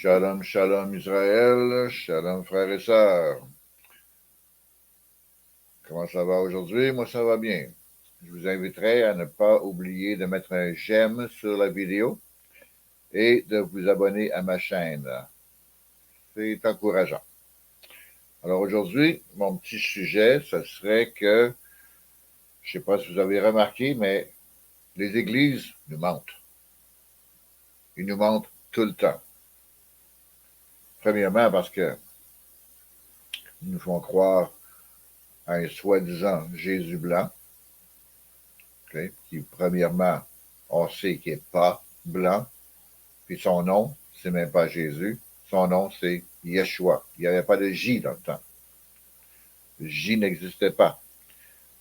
Shalom, shalom Israël, shalom frères et sœurs. Comment ça va aujourd'hui? Moi, ça va bien. Je vous inviterai à ne pas oublier de mettre un j'aime sur la vidéo et de vous abonner à ma chaîne. C'est encourageant. Alors aujourd'hui, mon petit sujet, ce serait que, je ne sais pas si vous avez remarqué, mais les églises nous mentent. Ils nous mentent tout le temps. Premièrement, parce qu'ils nous font croire à un soi-disant Jésus blanc, okay, qui, premièrement, on sait qu'il n'est pas blanc, puis son nom, c'est même pas Jésus, son nom, c'est Yeshua. Il n'y avait pas de J dans le temps. Le J n'existait pas.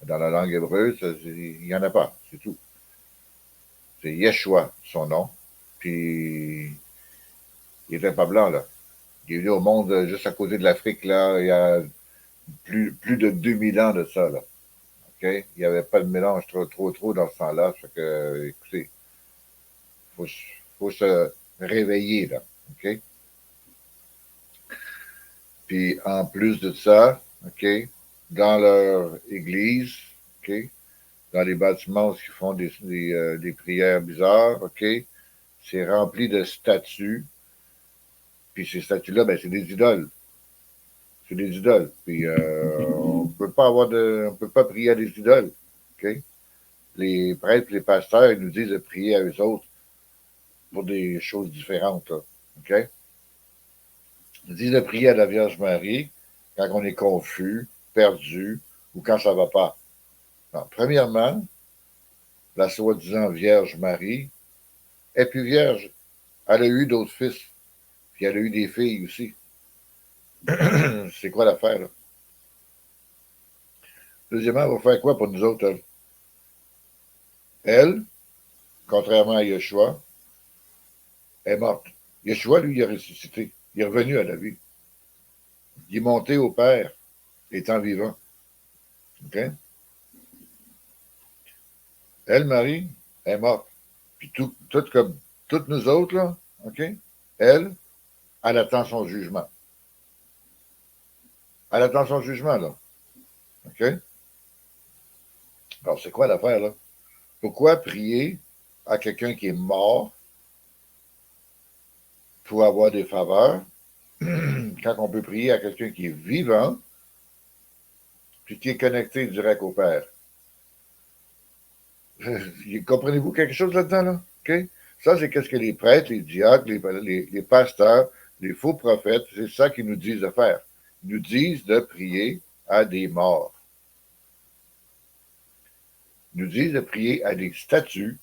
Dans la langue hébreu, il n'y en a pas, c'est tout. C'est Yeshua, son nom, puis il n'était pas blanc, là. Il est venu au monde juste à côté de l'Afrique, là, il y a plus de 2000 ans de ça, là. Okay? Il n'y avait pas de mélange trop dans ce temps-là. Fait que, écoutez, faut se réveiller, là. OK? Puis, en plus de ça, OK, dans leur église, OK, dans les bâtiments qui font des prières bizarres, OK, c'est rempli de statues. Puis ces statues-là, ben, c'est des idoles. C'est des idoles. Puis, on peut pas prier à des idoles. OK? Les prêtres, les pasteurs, ils nous disent de prier à eux autres pour des choses différentes, là. OK? Ils disent de prier à la Vierge Marie quand on est confus, perdu ou quand ça ne va pas. Non, premièrement, la soi-disant Vierge Marie est plus vierge. Elle a eu d'autres fils, puis elle a eu des filles aussi. C'est quoi l'affaire, là? Deuxièmement, elle va faire quoi pour nous autres, elle? Elle, contrairement à Yeshua, est morte. Yeshua, lui, il a ressuscité. Il est revenu à la vie. Il est monté au Père, étant vivant. OK? Elle, Marie, est morte. Puis tout comme toutes nous autres, là, OK? Elle attend son jugement. Elle attend son jugement, là. OK? Alors, c'est quoi l'affaire, là? Pourquoi prier à quelqu'un qui est mort pour avoir des faveurs quand on peut prier à quelqu'un qui est vivant puis qui est connecté direct au Père? Comprenez-vous quelque chose là-dedans, là? OK? Ça, c'est qu'est-ce que les prêtres, les diacres, les pasteurs, les faux prophètes, c'est ça qu'ils nous disent de faire. Ils nous disent de prier à des morts. Ils nous disent de prier à des statues.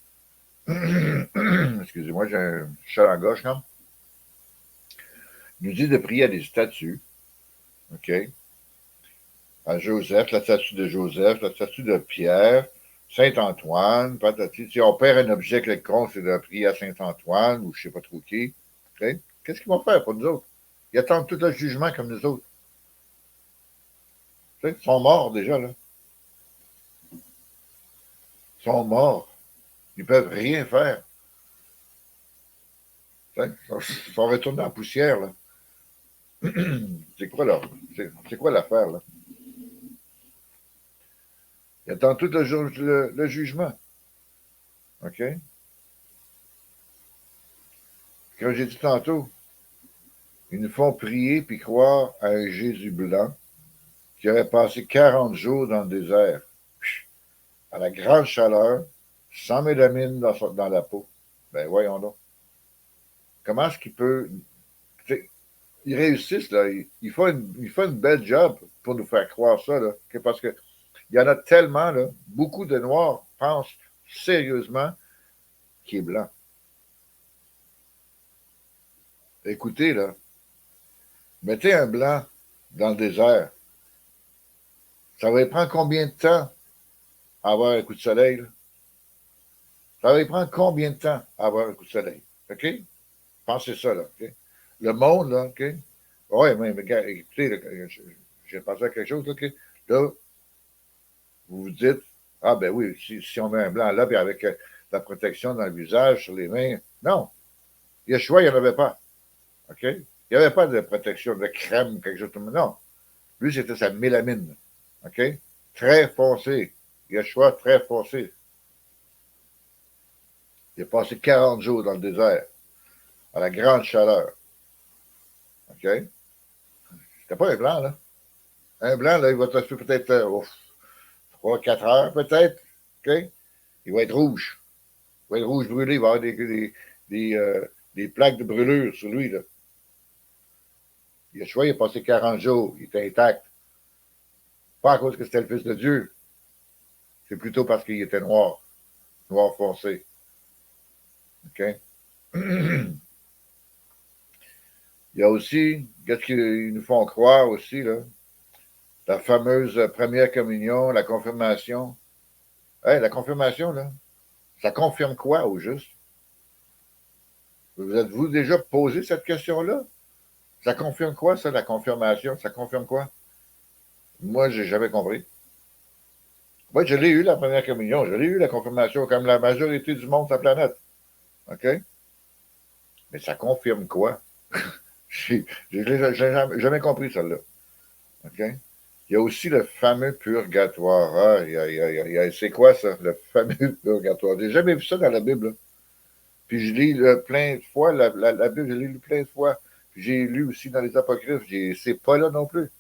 Excusez-moi, j'ai un chat en gauche, non? Ils nous disent de prier à des statues. OK? À Joseph, la statue de Joseph, la statue de Pierre, Saint-Antoine, patati. Si on perd un objet quelconque, c'est de prier à Saint-Antoine ou je ne sais pas trop qui. Okay? Qu'est-ce qu'ils vont faire pour nous autres? Ils attendent tout le jugement comme nous autres. Ils sont morts déjà, là. Ils sont morts. Ils ne peuvent rien faire. Ils sont retournés en poussière, là. C'est quoi, là? C'est quoi l'affaire, là? Ils attendent tout le jugement. OK? Comme j'ai dit tantôt, ils nous font prier puis croire à un Jésus blanc qui aurait passé 40 jours dans le désert, à la grande chaleur, sans mélamine dans la peau. Ben voyons donc. Comment est-ce qu'il peut... Ils réussissent, là. Ils font une belle job pour nous faire croire ça, là. Parce qu'il y en a tellement, là. Beaucoup de Noirs pensent sérieusement qu'il est blanc. Écoutez, là. Mettez un blanc dans le désert. Ça va lui prendre combien de temps à avoir un coup de soleil, là? Ça va lui prendre combien de temps à avoir un coup de soleil? OK? Pensez ça, là. OK? Le monde, là, OK? Oui, mais écoutez, là, j'ai pensé à quelque chose, là, OK? Là, vous vous dites, ah ben oui, si on met un blanc là, puis avec la protection dans le visage, sur les mains, non. Yeshua, il n'y en avait pas. OK? Il n'y avait pas de protection, de crème, quelque chose comme ça. Non. Lui, c'était sa mélamine. OK? Très foncé. Yeshua, très foncé. Il a passé 40 jours dans le désert, à la grande chaleur. OK? C'était pas un blanc, là. Un blanc, là, il va te faire peut-être 3-4 heures, peut-être. OK? Il va être rouge. Il va être rouge brûlé. Il va avoir des plaques de brûlure sur lui, là. Yeshua, il a passé 40 jours. Il était intact. Pas à cause que c'était le Fils de Dieu. C'est plutôt parce qu'il était noir. Noir foncé. OK? Il y a aussi, qu'est-ce qu'ils nous font croire aussi, là? La fameuse première communion, la confirmation. Hey, la confirmation, là, ça confirme quoi au juste? Vous êtes-vous déjà posé cette question-là? Ça confirme quoi, ça, la confirmation? Ça confirme quoi? Moi, j'ai jamais compris. Moi, je l'ai eu, la première communion. Je l'ai eu, la confirmation, comme la majorité du monde sur la planète. OK? Mais ça confirme quoi? J'ai jamais compris, celle-là. OK? Il y a aussi le fameux purgatoire. C'est quoi ça, le fameux purgatoire? J'ai jamais vu ça dans la Bible. Là. Puis je lis plein de fois, la Bible, je l'ai lu plein de fois. Puis j'ai lu aussi dans les Apocryphes, c'est pas là non plus.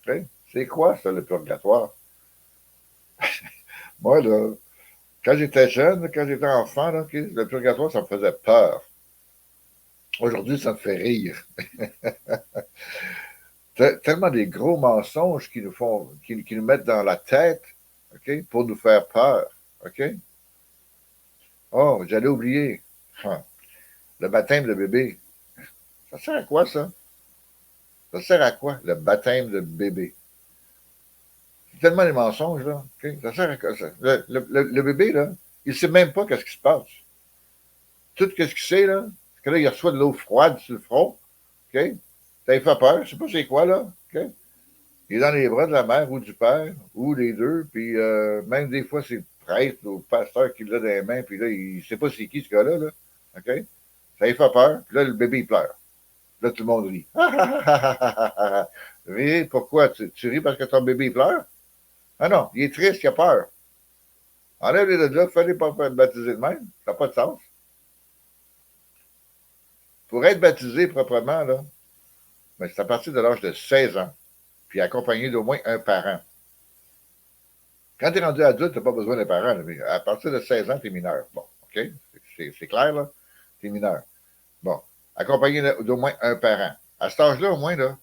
Okay? C'est quoi ça, le purgatoire? Moi, là, quand j'étais jeune, quand j'étais enfant, là, okay, le purgatoire, ça me faisait peur. Aujourd'hui, ça me fait rire. Tellement des gros mensonges qui nous font, qui nous mettent dans la tête, OK, pour nous faire peur. OK? Oh, j'allais oublier. Huh. Le baptême de bébé. Ça sert à quoi, ça? Ça sert à quoi, le baptême de bébé? C'est tellement des mensonges, là. OK? Ça sert à quoi, ça? Le bébé, là, il ne sait même pas qu'est-ce qui se passe. Tout ce qu'il sait, là, c'est que là, il reçoit de l'eau froide sur le front. OK? Ça lui fait peur. Je ne sais pas c'est quoi, là. OK? Il est dans les bras de la mère ou du père, ou les deux. Puis même des fois, c'est le prêtre ou le pasteur qui l'a dans les mains. Puis là, il ne sait pas c'est qui, ce gars-là. Là. OK? Ça lui fait peur. Puis là, le bébé, il pleure. Là, tout le monde rit. Mais pourquoi? Tu ris parce que ton bébé pleure? Ah non, il est triste, il a peur. Enlève-les de là, fallait pas faire baptiser de même. Ça n'a pas de sens. Pour être baptisé proprement, là, ben, c'est à partir de l'âge de 16 ans, puis accompagné d'au moins un parent. Quand tu es rendu adulte, tu n'as pas besoin d'un parent. Là, mais à partir de 16 ans, tu es mineur. Bon, OK? C'est clair, là? Tu es mineur. Bon. Accompagné d'au moins un parent. À cet âge-là, au moins, là,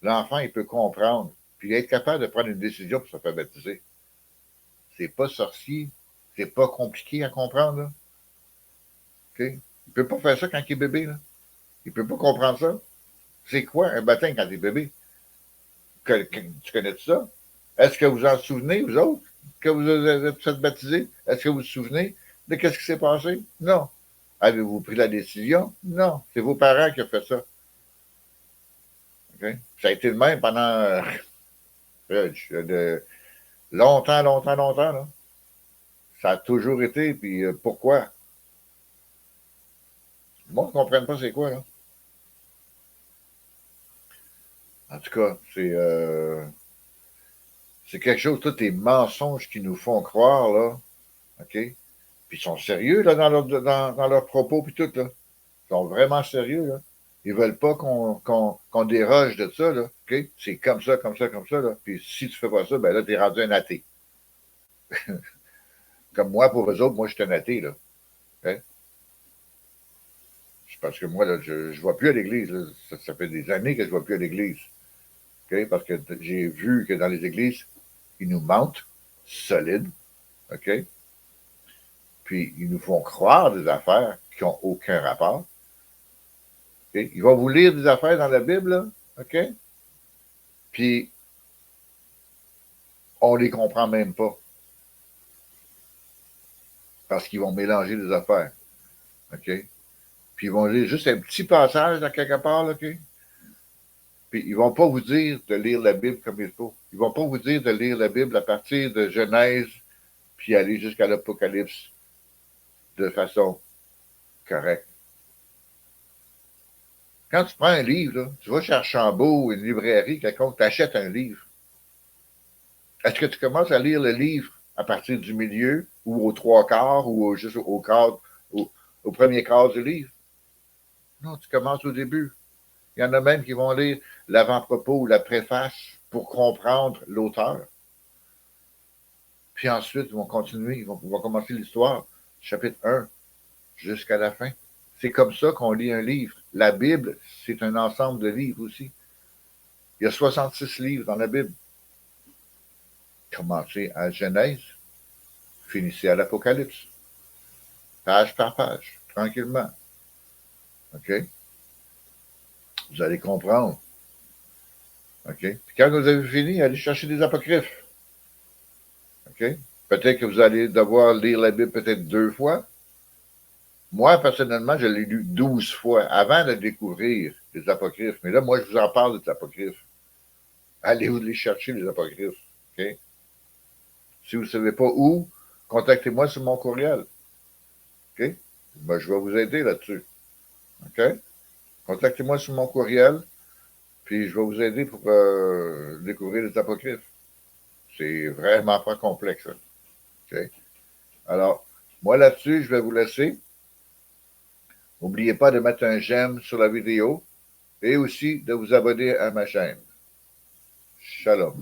l'enfant, il peut comprendre, puis être capable de prendre une décision pour se faire baptiser. C'est pas sorcier, c'est pas compliqué à comprendre, là. OK? Il peut pas faire ça quand il est bébé, là. Il peut pas comprendre ça. C'est quoi un baptême quand tu es bébé? Tu connais ça? Est-ce que vous en souvenez, vous autres, que vous êtes fait baptiser? Est-ce que vous vous souvenez de ce qui s'est passé? Non. Avez-vous pris la décision? Non. C'est vos parents qui ont fait ça. Okay? Ça a été le même pendant de longtemps, longtemps, longtemps. Là. Ça a toujours été. Puis pourquoi? Le monde ne comprenne pas c'est quoi. Là. En tout cas, c'est quelque chose, tous les mensonges qui nous font croire, là. OK? Puis ils sont sérieux là, dans leurs propos, puis tout. Là. Ils sont vraiment sérieux. Là. Ils veulent pas qu'on déroge de ça. Là. OK? C'est comme ça, comme ça, comme ça. Là. Puis si tu fais pas ça, ben là, tu es rendu un athée. Comme moi, pour eux autres, moi, je suis un athée. Là. Hein? C'est parce que moi, là, je ne vois plus à l'église. Ça fait des années que je ne vois plus à l'église. OK? Parce que j'ai vu que dans les églises, ils nous mentent solides. OK? Puis ils nous font croire des affaires qui n'ont aucun rapport. OK? Ils vont vous lire des affaires dans la Bible, là, OK? Puis on les comprend même pas. Parce qu'ils vont mélanger des affaires. OK? Puis ils vont lire juste un petit passage à quelque part, là, OK? Puis ils vont pas vous dire de lire la Bible comme il faut. Ils vont pas vous dire de lire la Bible à partir de Genèse, puis aller jusqu'à l'Apocalypse de façon correcte. Quand tu prends un livre, là, tu vas chez Archambault ou une librairie quelconque, tu achètes un livre. Est-ce que tu commences à lire le livre à partir du milieu ou aux trois quarts ou juste au quart, au premier quart du livre? Non, tu commences au début. Il y en a même qui vont lire l'avant-propos ou la préface pour comprendre l'auteur. Puis ensuite, ils vont continuer, ils vont commencer l'histoire, chapitre 1 jusqu'à la fin. C'est comme ça qu'on lit un livre. La Bible, c'est un ensemble de livres aussi. Il y a 66 livres dans la Bible. Commencez à Genèse, finissez à l'Apocalypse, page par page, tranquillement. OK? Vous allez comprendre. OK? Puis quand vous avez fini, allez chercher des apocryphes. OK? Peut-être que vous allez devoir lire la Bible peut-être 2 fois. Moi, personnellement, je l'ai lu 12 fois avant de découvrir les apocryphes. Mais là, moi, je vous en parle des apocryphes. Allez vous les chercher, les apocryphes. OK? Si vous ne savez pas où, contactez-moi sur mon courriel. OK? Ben, je vais vous aider là-dessus. OK? Contactez-moi sur mon courriel, puis je vais vous aider pour découvrir les apocryphes. C'est vraiment pas complexe. Hein? OK? Alors, moi là-dessus, je vais vous laisser. N'oubliez pas de mettre un j'aime sur la vidéo et aussi de vous abonner à ma chaîne. Shalom.